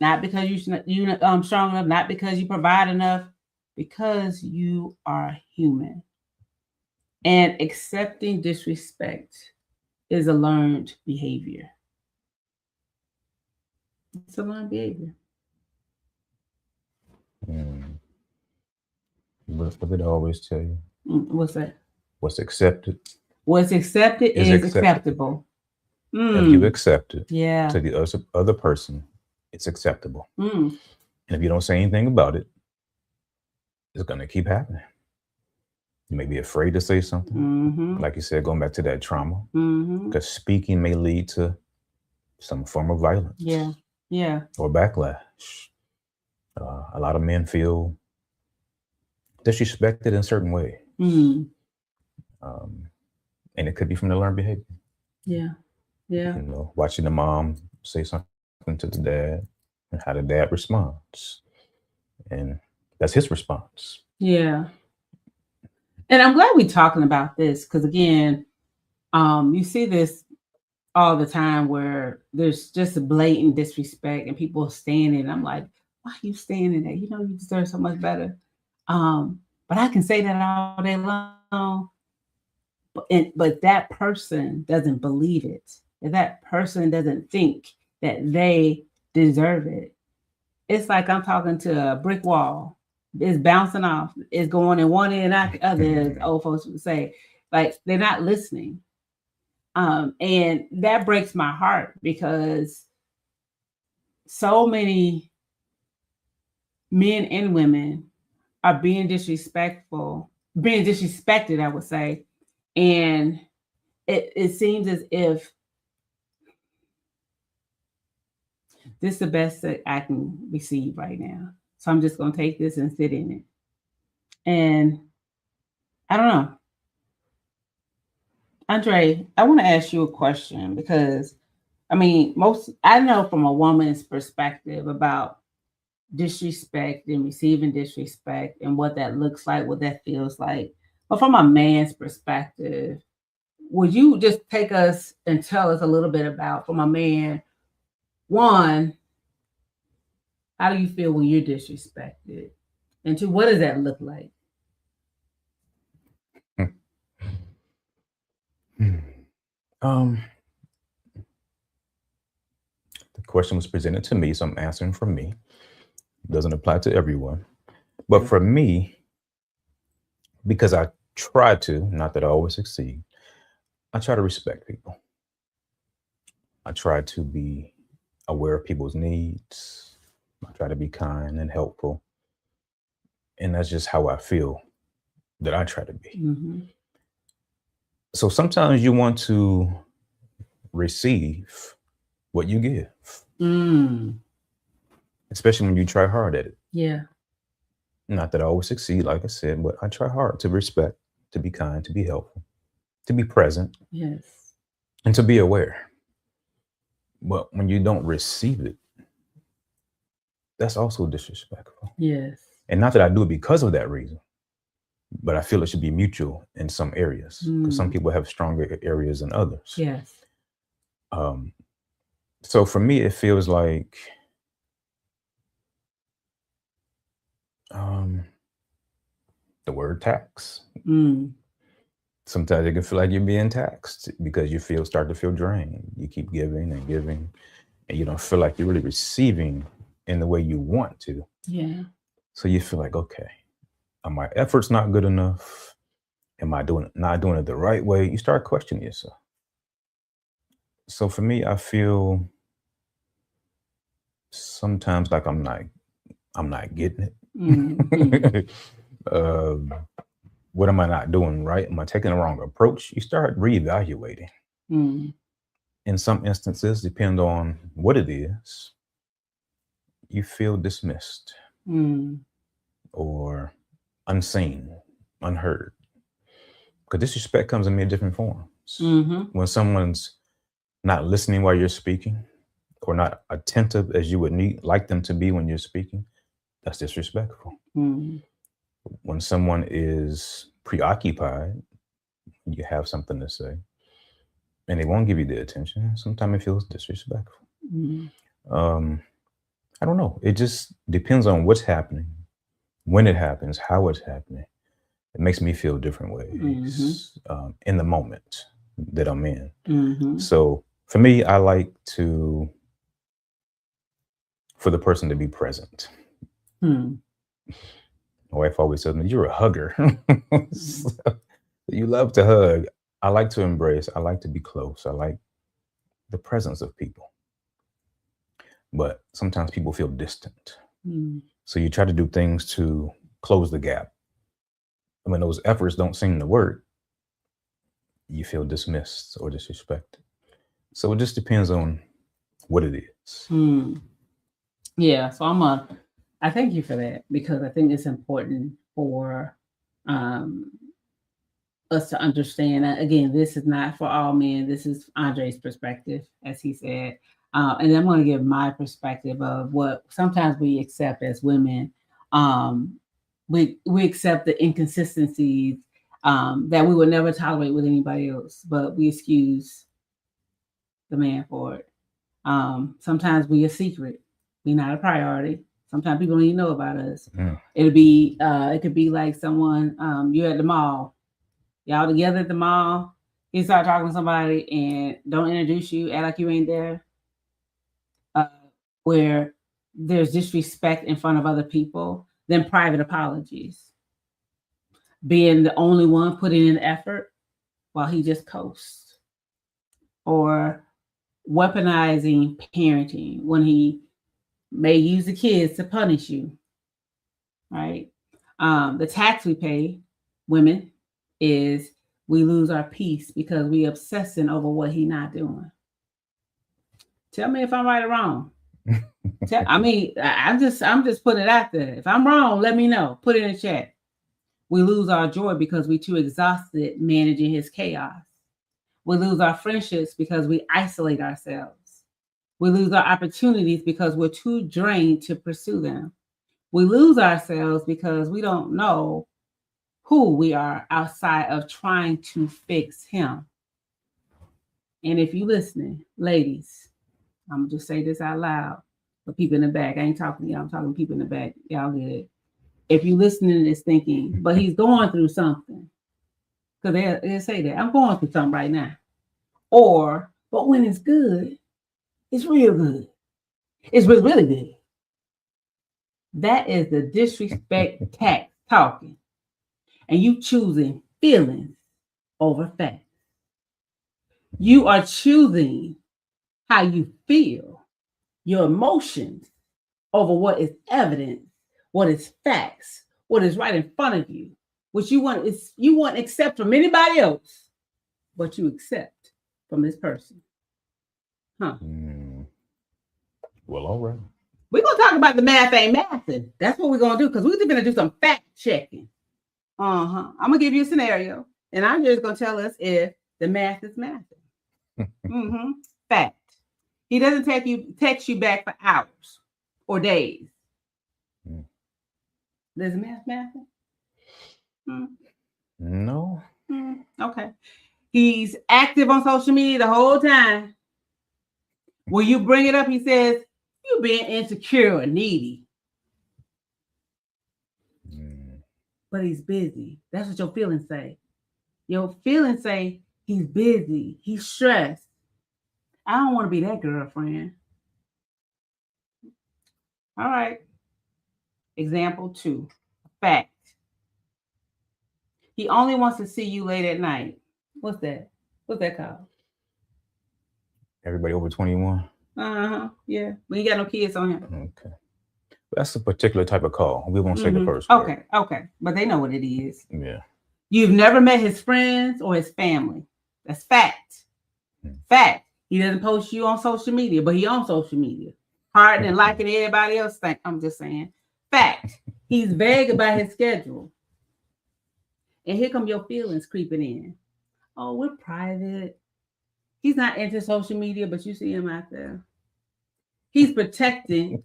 Speaker 1: not because you're strong enough, not because you provide enough, because you are human. And accepting disrespect is a learned behavior. It's a learned behavior.
Speaker 2: What did I always tell you?
Speaker 1: What's that?
Speaker 2: What's accepted?
Speaker 1: What's accepted is acceptable.
Speaker 2: If you accept it to the other person, it's acceptable. And if you don't say anything about it, it's going to keep happening. You may be afraid to say something. Like you said, going back to that trauma. Because speaking may lead to some form of violence.
Speaker 1: Yeah. Yeah.
Speaker 2: Or backlash. A lot of men feel disrespected in certain ways. And it could be from the learned behavior.
Speaker 1: Yeah. Yeah.
Speaker 2: Watching the mom say something to the dad and how the dad responds. And that's his response.
Speaker 1: Yeah. And I'm glad we're talking about this because again, you see this all the time where there's just a blatant disrespect and people standing. I'm like, why are you standing there? You know, you deserve so much better. But I can say that all day long. But that person doesn't believe it. If that person doesn't think that they deserve it, it's like I'm talking to a brick wall. It's bouncing off. It's going in one ear and out the other, as old folks would say. Like they're not listening. And that breaks my heart because so many men and women are being disrespected, I would say. And it seems as if this is the best that I can receive right now. So I'm just going to take this and sit in it. And I don't know. Andre, I want to ask you a question because I mean, I know from a woman's perspective about disrespect and receiving disrespect and what that looks like, what that feels like. But from a man's perspective, would you just take us and tell us a little bit about, from a man, one, how do you feel when you're disrespected? And two, what does that look like?
Speaker 2: The question was presented to me, so I'm answering for me. It doesn't apply to everyone. But for me, because I try to, not that I always succeed, I try to respect people. I try to be aware of people's needs. I try to be kind and helpful. And that's just how I feel that I try to be.
Speaker 1: Mm-hmm.
Speaker 2: So sometimes you want to receive what you give, especially when you try hard at it.
Speaker 1: Yeah.
Speaker 2: Not that I always succeed, like I said, but I try hard to respect, to be kind, to be helpful, to be present.
Speaker 1: Yes.
Speaker 2: And to be aware. But when you don't receive it, that's also disrespectful.
Speaker 1: Yes.
Speaker 2: And not that I do it because of that reason, but I feel it should be mutual in some areas because some people have stronger areas than others.
Speaker 1: Yes.
Speaker 2: So for me, it feels like the word tax. Sometimes it can feel like you're being taxed because you start to feel drained. You keep giving and giving, and you don't feel like you're really receiving in the way you want to.
Speaker 1: Yeah.
Speaker 2: So you feel like, okay, are my efforts not good enough? Am I not doing it the right way? You start questioning yourself. So for me, I feel sometimes like I'm not getting it.
Speaker 1: Mm-hmm.
Speaker 2: What am I not doing right? Am I taking the wrong approach? You start reevaluating. In some instances, depend on what it is, you feel dismissed or unseen, unheard. Because disrespect comes in many different forms. When someone's not listening while you're speaking or not attentive as you would like them to be when you're speaking, that's disrespectful. When someone is preoccupied, you have something to say, and they won't give you the attention, sometimes it feels disrespectful. I don't know. It just depends on what's happening, when it happens, how it's happening. It makes me feel different ways in the moment that I'm in. So for me, I like for the person to be present. My wife always tells me, you're a hugger. So, you love to hug. I like to embrace. I like to be close. I like the presence of people. But sometimes people feel distant. So you try to do things to close the gap. And when those efforts don't seem to work, you feel dismissed or disrespected. So it just depends on what it is.
Speaker 1: Yeah. So I thank you for that because I think it's important for us to understand. Again, this is not for all men. This is Andre's perspective, as he said. And I'm going to give my perspective of what sometimes we accept as women. We accept the inconsistencies that we would never tolerate with anybody else, but we excuse the man for it. Sometimes we a secret. We're not a priority. Sometimes people don't even know about us. It could be like someone, you're at the mall, y'all together at the mall, you start talking to somebody and don't introduce you, act like you ain't there. Where there's disrespect in front of other people, then private apologies. Being the only one putting in effort while he just coasts. Or weaponizing parenting when he may use the kids to punish you, right? The tax we pay, women, is we lose our peace because we obsessing over what he not doing. Tell me if I'm right or wrong. I'm just putting it out there. If I'm wrong, let me know. Put it in the chat. We lose our joy because we're too exhausted managing his chaos. We lose our friendships because we isolate ourselves. We lose our opportunities because we're too drained to pursue them. We lose ourselves because we don't know who we are outside of trying to fix him. And if you listening, ladies, I'm gonna just say this out loud for people in the back. I ain't talking to y'all, I'm talking to people in the back. Y'all good. If you listening to this thinking, but he's going through something, because they'll say that, I'm going through something right now. Or, but when it's good, it's real good. It's really good. That is the disrespect tax talking. And you choosing feelings over facts. You are choosing how you feel, your emotions over what is evidence, what is facts, what is right in front of you, what you want accept from anybody else, but you accept from this person. Huh?
Speaker 2: Well, all right.
Speaker 1: We're gonna talk about the math ain't mathing. That's what we're gonna do, because we're gonna do some fact checking. I'm gonna give you a scenario, and I'm just gonna tell us if the math is mathing. Fact. He doesn't text you back for hours or days. Does math mathing?
Speaker 2: No.
Speaker 1: Okay. He's active on social media the whole time. When you bring it up, he says, "You being insecure or needy." But he's busy. That's what your feelings say. Your feelings say he's busy. He's stressed. I don't want to be that girlfriend. All right. Example 2. Fact. He only wants to see you late at night. What's that? What's that called?
Speaker 2: Everybody over 21?
Speaker 1: Yeah. We ain't got no kids on here.
Speaker 2: Okay. That's a particular type of call. We won't say the first word.
Speaker 1: Okay. But they know what it is.
Speaker 2: Yeah.
Speaker 1: You've never met his friends or his family. That's fact. Fact. He doesn't post you on social media, but he on social media. Hearting and liking everybody else think. I'm just saying. Fact. He's vague about his schedule. And here come your feelings creeping in. Oh, we're private. He's not into social media, but you see him out there. He's protecting.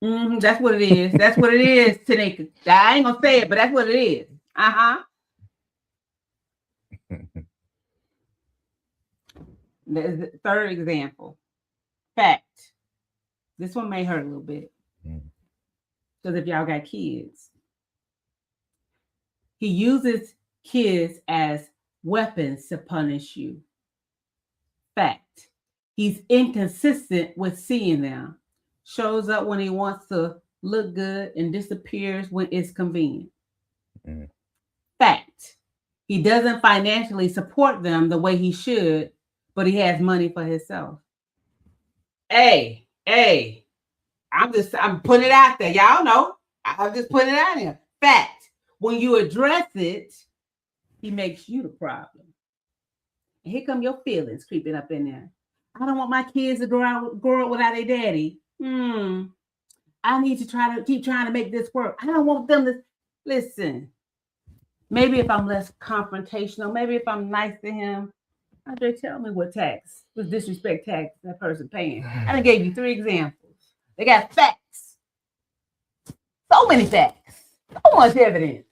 Speaker 1: That's what it is. That's what it is, Tanika. I ain't gonna say it, but that's what it is. There's the third example. Fact. This one may hurt a little bit. Because if y'all got kids, he uses kids as weapons to punish you. Fact. He's inconsistent with seeing them. Shows up when he wants to look good and disappears when it's convenient. Fact. He doesn't financially support them the way he should, but he has money for himself. Hey, I'm putting it out there. Y'all know. I'm just putting it out there. Fact. When you address it, he makes you the problem. And here come your feelings creeping up in there. I don't want my kids to grow up without their daddy. I need to keep trying to make this work. I don't want them to listen. Maybe if I'm less confrontational, maybe if I'm nice to him, Andre, tell me what disrespect tax that person paying. I done gave you 3 examples. They got facts. So many facts. So much evidence.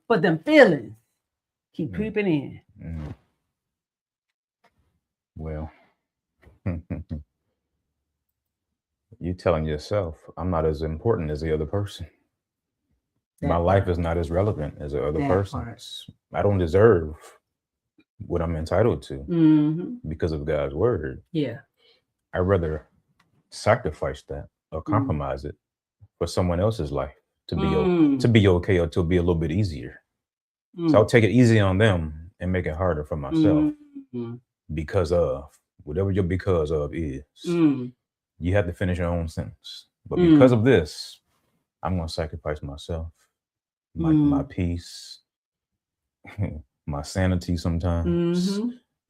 Speaker 1: But them feelings, keep creeping in.
Speaker 2: Well, you're telling yourself, I'm not as important as the other person. My life is not as relevant as the other person's. I don't deserve what I'm entitled to because of God's word.
Speaker 1: Yeah.
Speaker 2: I'd rather sacrifice that or compromise it for someone else's life to be okay or to be a little bit easier. So I'll take it easy on them and make it harder for myself because of whatever your because of is. You have to finish your own sentence. But because of this, I'm going to sacrifice myself, my peace, my sanity sometimes,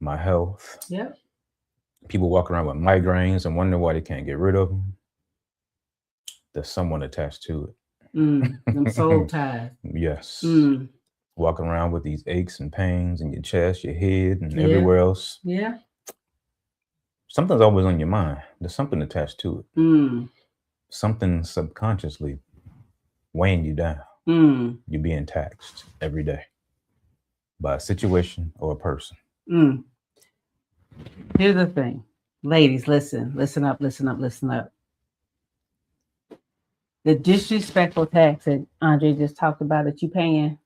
Speaker 2: my health.
Speaker 1: Yep.
Speaker 2: People walk around with migraines and wonder why they can't get rid of them. There's someone attached to it.
Speaker 1: Them soul ties.
Speaker 2: Yes. Walking around with these aches and pains in your chest, your head, and everywhere else.
Speaker 1: Yeah.
Speaker 2: Something's always on your mind. There's something attached to it. Something subconsciously weighing you down. You're being taxed every day by a situation or a person.
Speaker 1: Here's the thing. Ladies, listen up. The disrespectful tax that Andre just talked about that you're paying,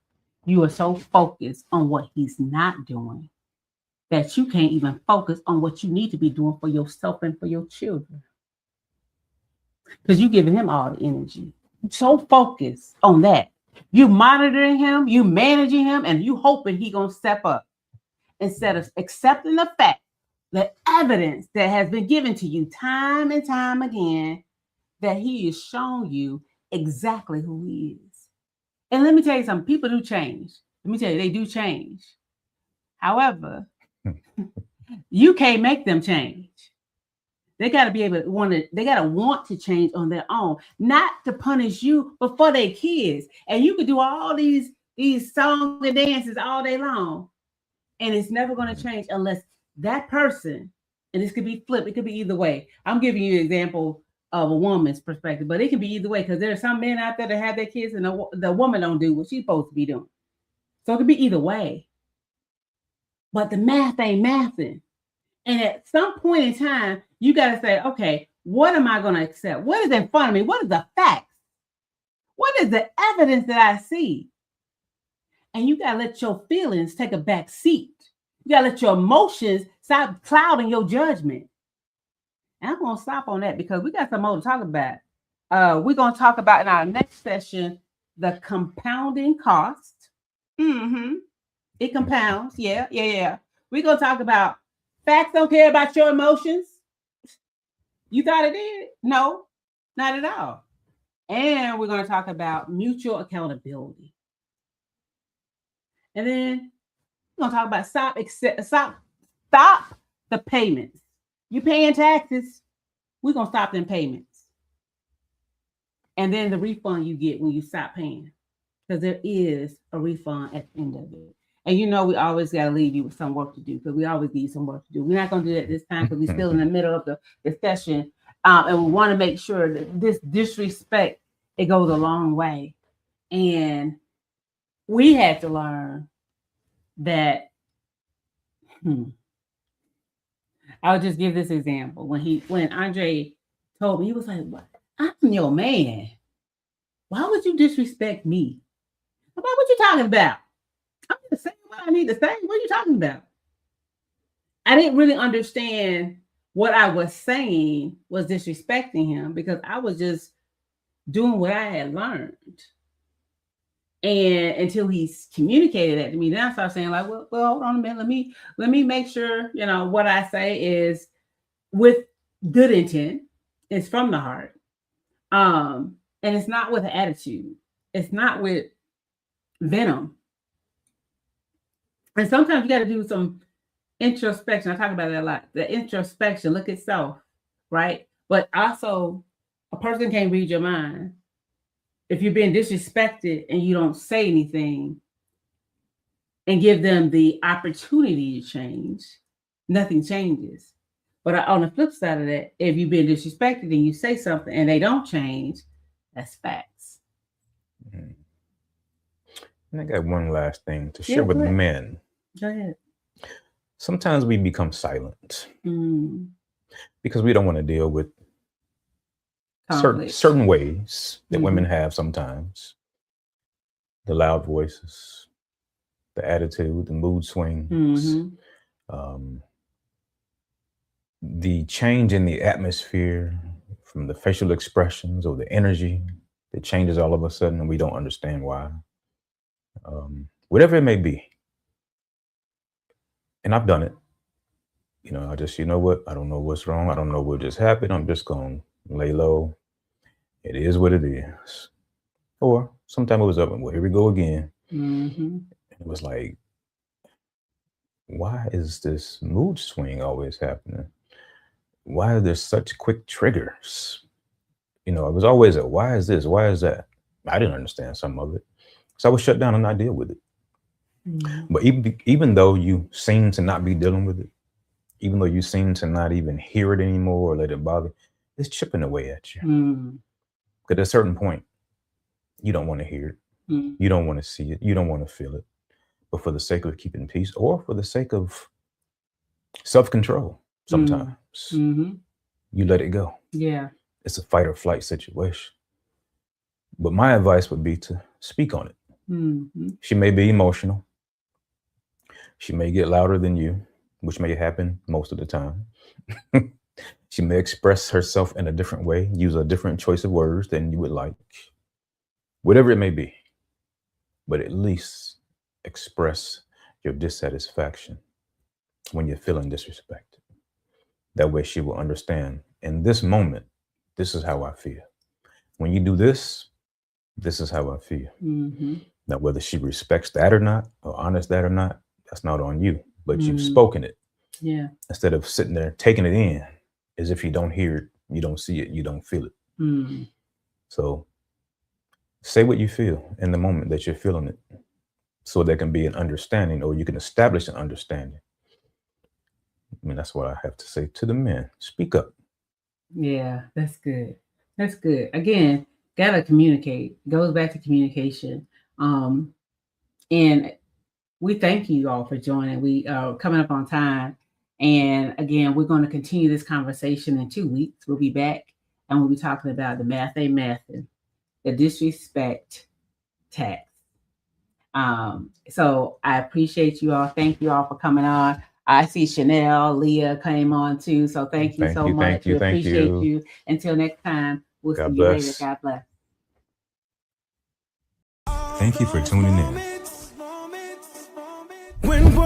Speaker 1: you are so focused on what he's not doing that you can't even focus on what you need to be doing for yourself and for your children. Because you're giving him all the energy. You're so focused on that. You monitoring him, you managing him, and you hoping he gonna step up. Instead of accepting the fact, the evidence that has been given to you time and time again, that he has shown you exactly who he is. And let me tell you something, people do change. Let me tell you, they do change. However, you can't make them change. They got to be able to want to change on their own, not to punish you, but for their kids. And you could do all these songs and dances all day long, and it's never going to change unless that person, and this could be flipped, it could be either way. I'm giving you an example of a woman's perspective, but it can be either way because there are some men out there that have their kids and the woman don't do what she's supposed to be doing. So it could be either way. But the math ain't mathing. And at some point in time, you got to say, okay, what am I going to accept? What is in front of me? What is the facts? What is the evidence that I see? And you got to let your feelings take a back seat. You got to let your emotions stop clouding your judgment. And I'm going to stop on that because we got some more to talk about. We're going to talk about in our next session, the compounding cost. It compounds. Yeah. We're going to talk about facts don't care about your emotions. You thought it did? No, not at all. And we're going to talk about mutual accountability. And then we're going to talk about stop the payments. You paying taxes, we're going to stop them payments. And then the refund you get when you stop paying. Because there is a refund at the end of it. And you know we always got to leave you with some work to do because we always give you some work to do. We're not going to do that this time because we're still in the middle of the session. And we want to make sure that this disrespect, it goes a long way. And we had to learn that, I'll just give this example. When Andre told me, he was like, "What? I'm your man. Why would you disrespect me? What you talking about? I'm just saying what I need to say. What are you talking about?" I didn't really understand what I was saying was disrespecting him because I was just doing what I had learned. And until he's communicated that to me, then I started saying like, well, hold on a minute. Let me make sure, what I say is with good intent. It's from the heart. And it's not with attitude. It's not with venom. And sometimes you got to do some introspection. I talk about that a lot. The introspection, look at self, right? But also, a person can't read your mind. If you're being disrespected and you don't say anything and give them the opportunity to change, nothing changes. But on the flip side of that, if you've been disrespected and you say something and they don't change, that's facts.
Speaker 2: And I got one last thing to share with men.
Speaker 1: Go ahead.
Speaker 2: Sometimes we become silent
Speaker 1: Mm.
Speaker 2: because we don't want to deal with
Speaker 1: Conflict.
Speaker 2: certain ways that
Speaker 1: Mhm.
Speaker 2: women have sometimes. The loud voices, the attitude, the mood swings,
Speaker 1: Mhm.
Speaker 2: the change in the atmosphere from the facial expressions or the energy that changes all of a sudden and we don't understand why. Whatever it may be. And I've done it. You know, I just, you know what? I don't know what's wrong. I don't know what just happened. I'm just going to lay low. It is what it is. Or sometimes it was up and well, here we go again.
Speaker 1: Mhm.
Speaker 2: It was like, why is this mood swing always happening? Why are there such quick triggers? You know, it was always a why is this? Why is that? I didn't understand some of it. So I would shut down and not deal with it.
Speaker 1: Mhm.
Speaker 2: But even though you seem to not be dealing with it, even though you seem to not even hear it anymore or let it bother, it's chipping away at you.
Speaker 1: Mm.
Speaker 2: Because at a certain point, you don't want to hear it.
Speaker 1: Mm.
Speaker 2: You don't want to see it. You don't want to feel it. But for the sake of keeping peace or for the sake of self-control, sometimes
Speaker 1: Mhm.
Speaker 2: you let it go.
Speaker 1: Yeah.
Speaker 2: It's a fight or flight situation. But my advice would be to speak on it.
Speaker 1: Mhm.
Speaker 2: She may be emotional. She may get louder than you, which may happen most of the time. She may express herself in a different way, use a different choice of words than you would like. Whatever it may be. But at least express your dissatisfaction when you're feeling disrespected. That way she will understand. In this moment, this is how I feel. When you do this, this is how I feel.
Speaker 1: Mhm.
Speaker 2: Now, whether she respects that or not, or honors that or not, that's not on you. But you've
Speaker 1: Mm.
Speaker 2: spoken it.
Speaker 1: Yeah.
Speaker 2: Instead of sitting there taking it in as if you don't hear it, you don't see it, you don't feel it.
Speaker 1: Mm.
Speaker 2: So say what you feel in the moment that you're feeling it. So there can be an understanding, or you can establish an understanding. I mean, that's what I have to say to the men. Speak up.
Speaker 1: Yeah, that's good. That's good. Again, gotta communicate. Goes back to communication. And we thank you all for joining. We are coming up on time. And again, we're going to continue this conversation in 2 weeks. We'll be back and we'll be talking about the math method, the disrespect tax. So I appreciate you all. Thank you all for coming on. I see Chanel, Leah came on too. So thank you so much. We appreciate you. Until next time, we'll see you later. God bless.
Speaker 2: Thank you for tuning in.
Speaker 3: When